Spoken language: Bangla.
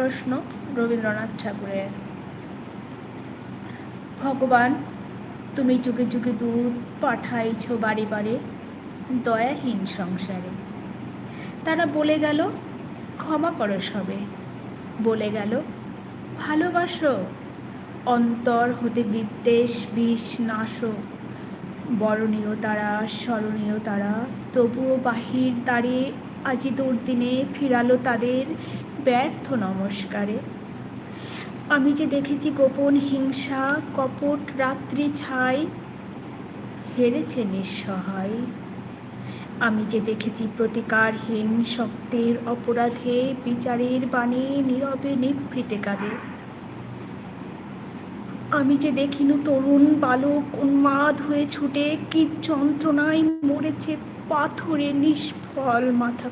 প্রশ্ন রবীন্দ্রনাথ ঠাকুরের। ভগবান, তুমি যুগে যুগে দূত পাঠাইছ বাড়ি বাড়ি দয়াহীন সংসারে। তারা বলে গেল ক্ষমা করো সবে, বলে গেল ভালোবাসো, অন্তর হতে বিদ্বেষ বিষ নাশো। বরণীয় তারা স্মরণীয় তারা, তবুও বাহির দ্বারে আজি দুর্দিনে ফিরালো তাদের ব্যর্থ নমস্কারে। আমি যে দেখেছি গোপন হিংসা কপট রাত্রি ছাই, হেরেছে নিঃসহায়। আমি যে দেখেছি প্রতিকারহীন শক্তের অপরাধে বিচারের বাণী নীরবে নিভৃতে কাঁদে। আমি যে দেখিনু তরুণ বালক উন্মাদ হয়ে ছুটে কি যন্ত্রণায় মরেছে পাথরে নিষ্ফল মাথা